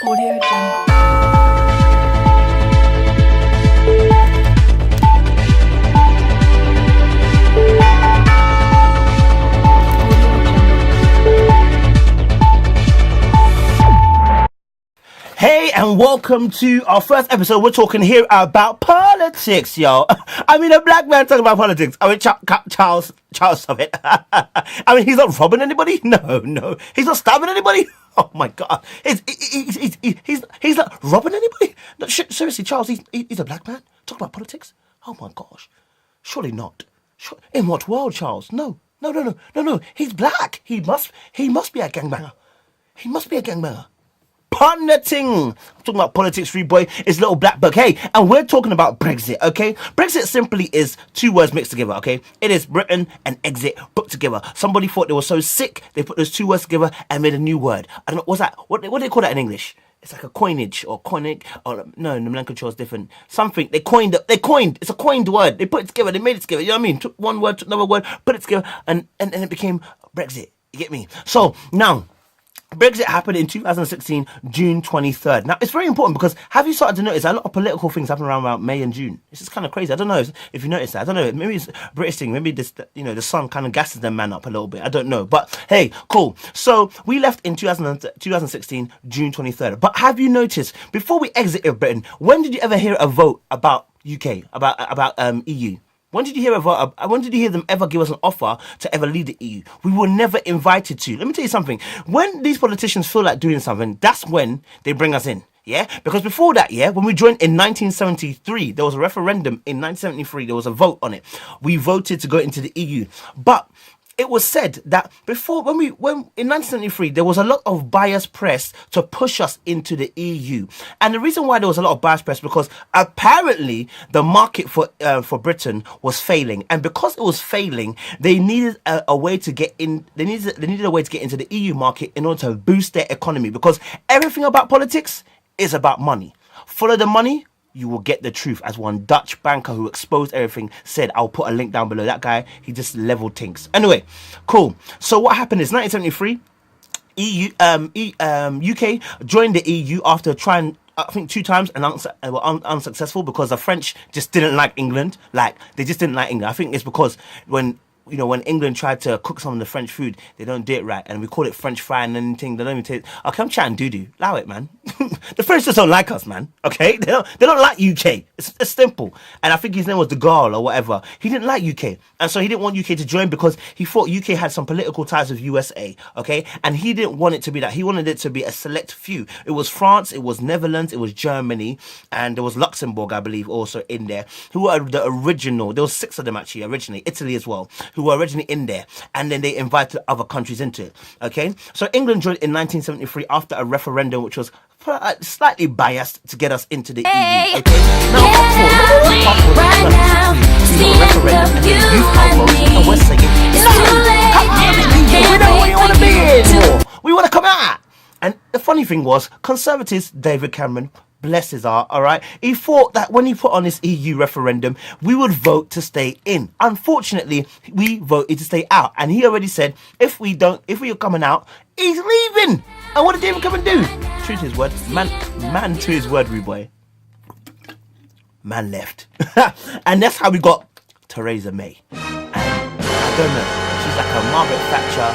Audio Jungle. Hey, and welcome to our first episode. We're talking here about politics, yo. I mean, a black man talking about politics. I mean, Charles of it. I mean, he's not robbing anybody. No, he's not stabbing anybody. Oh my God, he's not robbing anybody. No, seriously, Charles, he's a black man talking about politics. Oh my gosh, surely not. In what world, Charles? No. He's black. He must be a gangbanger. He must be a gangbanger. Partner ting. I'm talking about politics, free boy. It's little black bug. Hey, and we're talking about Brexit, okay? Brexit simply is two words mixed together, okay? It is Britain and exit put together. Somebody thought they were so sick, they put those two words together and made a new word. I don't know, what's that? What do they call that in English? It's like a coinage or coinage. Or no, nomenclature is different. Something they coined. It's a coined word. They put it together. They made it together. You know what I mean? Took one word, took another word, put it together, and it became Brexit. You get me? So now, Brexit happened in 2016, June 23rd. Now, it's very important because have you started to notice a lot of political things happen around about May and June? It's just kind of crazy. I don't know if you noticed that. I don't know. Maybe it's a British thing. Maybe this, the sun kind of gasses them man up a little bit. I don't know. But hey, cool. So we left in 2016, June 23rd. But have you noticed, before we exited Britain, when did you ever hear a vote about UK, about EU? When did you hear them ever give us an offer to ever lead the EU? We were never invited to. Let me tell you something. When these politicians feel like doing something, that's when they bring us in. Yeah? Because before that, when we joined in 1973, there was a referendum in 1973. There was a vote on it. We voted to go into the EU. But it was said that before, when in 1973, there was a lot of biased press to push us into the EU. And the reason why there was a lot of biased press, because apparently the market for Britain was failing. And because it was failing, they needed a way to get in. They needed a way to get into the EU market in order to boost their economy. Because everything about politics is about money. Follow the money, you will get the truth, as one Dutch banker who exposed everything said. I'll put a link down below. That guy, he just leveled things. Anyway, cool. So what happened is 1973, UK joined the EU after trying, I think, 2 times and were unsuccessful because the French just didn't like England. Like, they just didn't like England. I think it's because when England tried to cook some of the French food, they don't do it right, and we call it French fry and anything. They don't even take. Okay, I'm chatting doo-doo. Allow it, man. The French just don't like us, man. Okay, they don't like UK. It's simple. And I think his name was De Gaulle or whatever. He didn't like UK, and so he didn't want UK to join because he thought UK had some political ties with USA. Okay, and he didn't want it to be that. He wanted it to be a select few. It was France, it was Netherlands, it was Germany, and there was Luxembourg, I believe, also in there, who were the original. There was 6 of them actually originally. Italy as well, who were originally in there, and then they invited other countries into it. Okay, so England joined in 1973 after a referendum which was slightly biased to get us into the EU. Okay, we want to come out. And the funny thing was, Conservatives, David Cameron, bless his heart, all right, he thought that when he put on this EU referendum, we would vote to stay in. Unfortunately, we voted to stay out. And he already said, if we are coming out, he's leaving. And what did David Cameron do? True to his word. Man to his word, rude boy. Man left. And that's how we got Theresa May. And I don't know, she's like a Margaret Thatcher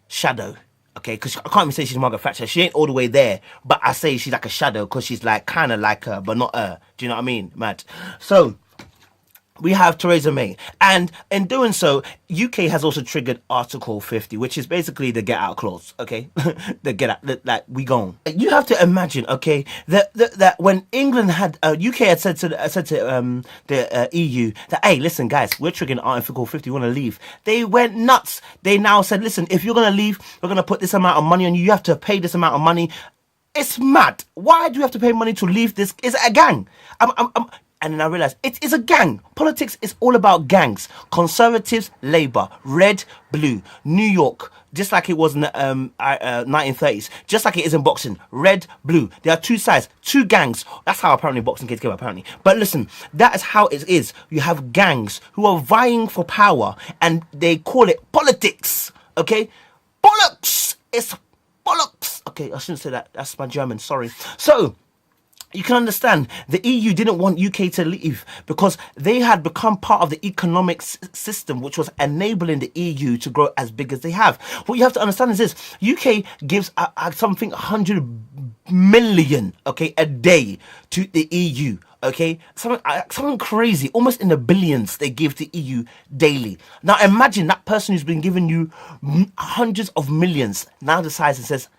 shadow. Okay, because I can't even say she's Margaret Thatcher. She ain't all the way there, but I say she's like a shadow because she's like kind of like her, but not her. Do you know what I mean, Matt? So we have Theresa May, and in doing so, UK has also triggered Article 50, which is basically the get out clause. Okay, the get out, like we gone. You have to imagine, okay, that when England had UK had said to the EU that, hey, listen, guys, we're triggering Article 50. We want to leave. They went nuts. They now said, listen, if you're gonna leave, we're gonna put this amount of money on you. You have to pay this amount of money. It's mad. Why do you have to pay money to leave this? Is it a gang? And then I realised it is a gang. Politics is all about gangs. Conservatives, Labour, red, blue. New York, just like it was in the 1930s, just like it is in boxing, red, blue. There are 2 sides, 2 gangs. That's how apparently boxing kids came, apparently. But listen, that is how it is. You have gangs who are vying for power, and they call it politics. Okay, bollocks. It's bollocks. Okay, I shouldn't say that. That's my German. Sorry. So you can understand the EU didn't want UK to leave because they had become part of the economic system which was enabling the EU to grow as big as they have. What you have to understand is this: UK gives something 100 million, okay, a day to the EU. Okay, something crazy, almost in the billions they give to EU daily. Now imagine that person who's been giving you hundreds of millions now decides and says,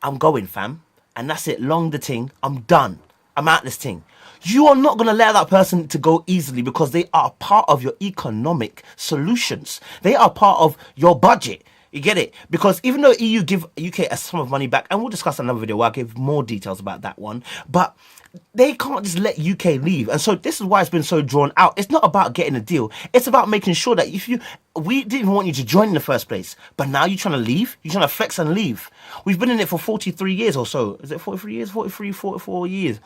I'm going, fam. And that's it, long the ting, I'm done. I'm out this thing. You are not going to let that person to go easily because they are part of your economic solutions. They are part of your budget. You get it? Because even though EU give UK a sum of money back, and we'll discuss another video where I'll give more details about that one, but they can't just let UK leave. And so this is why it's been so drawn out. It's not about getting a deal. It's about making sure that we didn't even want you to join in the first place, but now you're trying to leave? You're trying to flex and leave. We've been in it for 43 years or so. Is it 43 years? 44 years.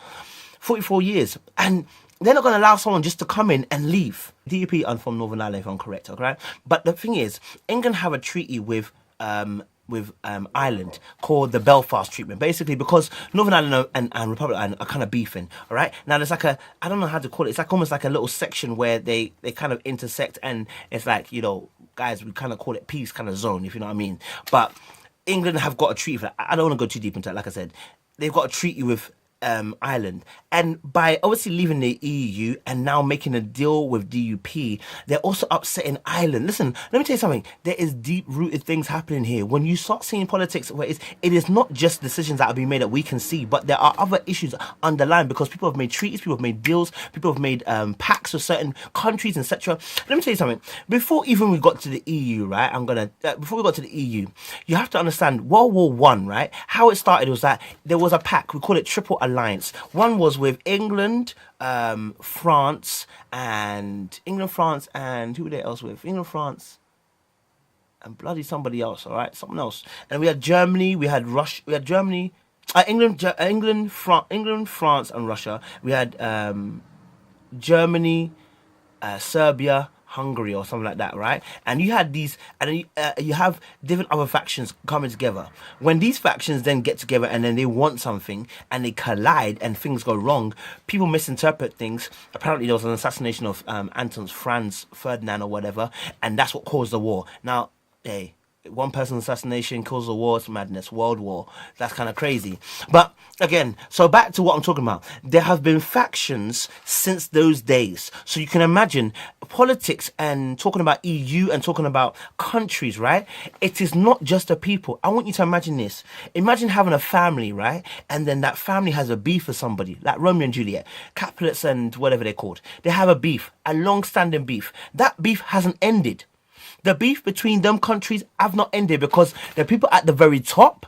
44 years. And they're not going to allow someone just to come in and leave. DUP, I'm from Northern Ireland, if I'm correct, okay? But the thing is, England have a treaty with Ireland called the Belfast Treatment, basically because Northern Ireland and Republic Island are kind of beefing. All right, now there's like I don't know how to call it. It's like almost like a little section where they kind of intersect, and it's like, you know, guys, we kind of call it peace kind of zone, if you know what I mean. But England have got a treaty for that. I don't want to go too deep into it. Like I said, they've got a treaty with Ireland, and by obviously leaving the EU and now making a deal with DUP, they're also upsetting Ireland. Listen, let me tell you something. There is deep-rooted things happening here. When you start seeing politics where it is not just decisions that are being made that we can see, but there are other issues underlying because people have made treaties, people have made deals, people have made pacts with certain countries, etc. Let me tell you something. Before even we got to the EU, right? Before we got to the EU, you have to understand World War One, right? How it started was that there was a pact. We call it Triple Alliance. One was with England, France, and who were they else with? England, France, and bloody somebody else. All right, something else. And we had Germany. We had Russia. We had Germany, England, France, and Russia. We had Germany, Serbia, Hungary, or something like that, right? And you had these, and you have different other factions coming together. When these factions then get together and then they want something and they collide and things go wrong, people misinterpret things. Apparently there was an assassination of Anton Franz Ferdinand or whatever, and that's what caused the war. Now, hey, one person's assassination causes a war. It's madness. World war. That's kind of crazy. But again, so back to what I'm talking about. There have been factions since those days. So you can imagine politics and talking about EU and talking about countries, right? It is not just the people. I want you to imagine this. Imagine having a family, right? And then that family has a beef with somebody, like Romeo and Juliet, Capulets and whatever they're called. They have a beef, a long-standing beef. That beef hasn't ended. The beef between them countries have not ended because the people at the very top,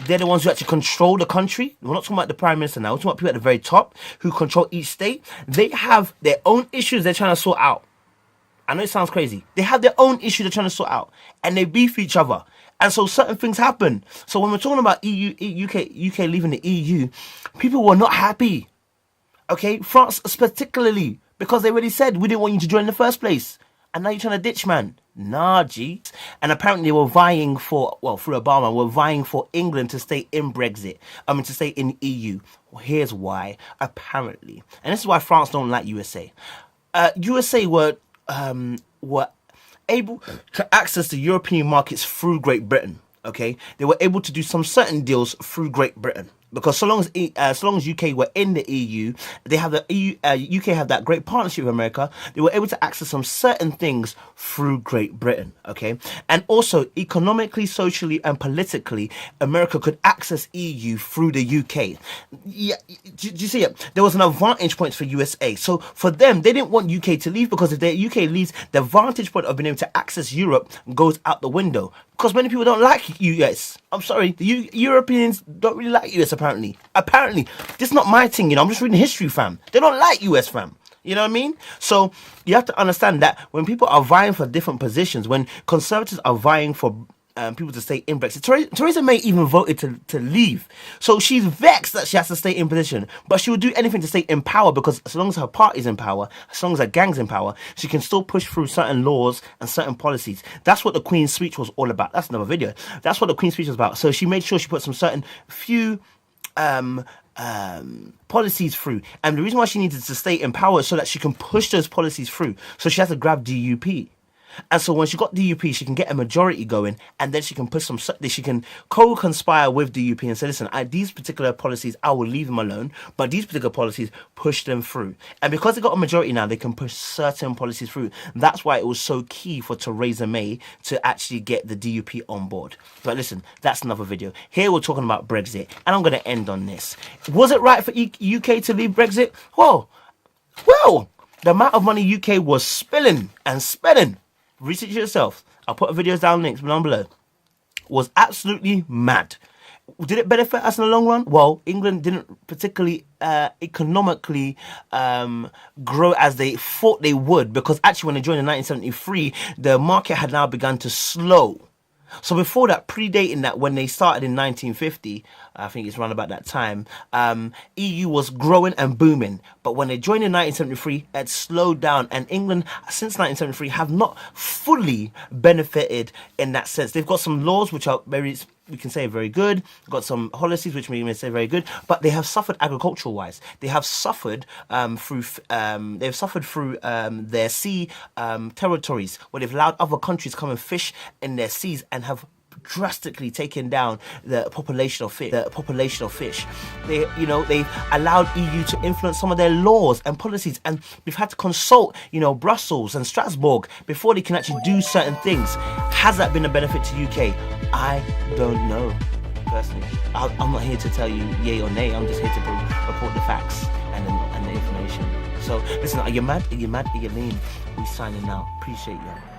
they're the ones who actually control the country. We're not talking about the Prime Minister now. We're talking about people at the very top who control each state. They have their own issues they're trying to sort out. I know it sounds crazy. They have their own issues they're trying to sort out. And they beef each other. And so certain things happen. So when we're talking about UK leaving the EU, people were not happy. Okay? France particularly. Because they already said, we didn't want you to join in the first place. And now you're trying to ditch, man. Nah, G. And apparently they were vying for, well, through Obama, were vying for England to stay in Brexit. To stay in EU. Well, here's why, apparently. And this is why France don't like USA. USA were able to access the European markets through Great Britain. Okay? They were able to do some certain deals through Great Britain. Because so long as UK were in the EU, they have the EU, UK have that great partnership with America. They were able to access some certain things through Great Britain, okay? And also economically, socially, and politically, America could access EU through the UK. Yeah, do you see it? There was an advantage point for USA. So for them, they didn't want UK to leave because if the UK leaves, the vantage point of being able to access Europe goes out the window. Because many people don't like US. I'm sorry, the Europeans don't really like US apparently. Apparently. This is not my thing, you know. I'm just reading history, fam. They don't like US, fam. You know what I mean? So you have to understand that when people are vying for different positions, when conservatives are vying for people to stay in Brexit. Theresa May even voted to leave. So she's vexed that she has to stay in position, but she will do anything to stay in power, because as long as her party's in power, as long as her gang's in power, she can still push through certain laws and certain policies. That's what the Queen's speech was all about. That's another video. That's what the Queen's speech was about. So she made sure she put some certain few policies through, and the reason why she needed to stay in power is so that she can push those policies through. So she has to grab DUP. And so when she got DUP, she can get a majority going, and then she can push she can co-conspire with DUP and say, listen, these particular policies, I will leave them alone, but these particular policies, push them through. And because they got a majority now, they can push certain policies through. That's why it was so key for Theresa May to actually get the DUP on board. But listen, that's another video. Here we're talking about Brexit, and I'm going to end on this. Was it right for UK to leave Brexit? Well, the amount of money UK was spilling and spending, research it yourself. I'll put videos links down below. Was absolutely mad. Did it benefit us in the long run? Well, England didn't particularly economically grow as they thought they would, because actually when they joined in 1973, the market had now begun to slow. So before that, predating that, when they started in 1950, I think it's around about that time, EU was growing and booming. But when they joined in 1973, it slowed down. And England, since 1973, have not fully benefited in that sense. They've got some laws which are we can say very good. Got some policies which we may say very good, but they have suffered agricultural wise. They have suffered through their sea territories, where they've allowed other countries come and fish in their seas, and have drastically taken down the population of fish. They've allowed EU to influence some of their laws and policies, and we've had to consult Brussels and Strasbourg before they can actually do certain things. Has that been a benefit to UK? I don't know personally. I'm not here to tell you yay or nay. I'm just here to report the facts and the information. So listen, are you mad? Are you lean? We signing out. Appreciate you.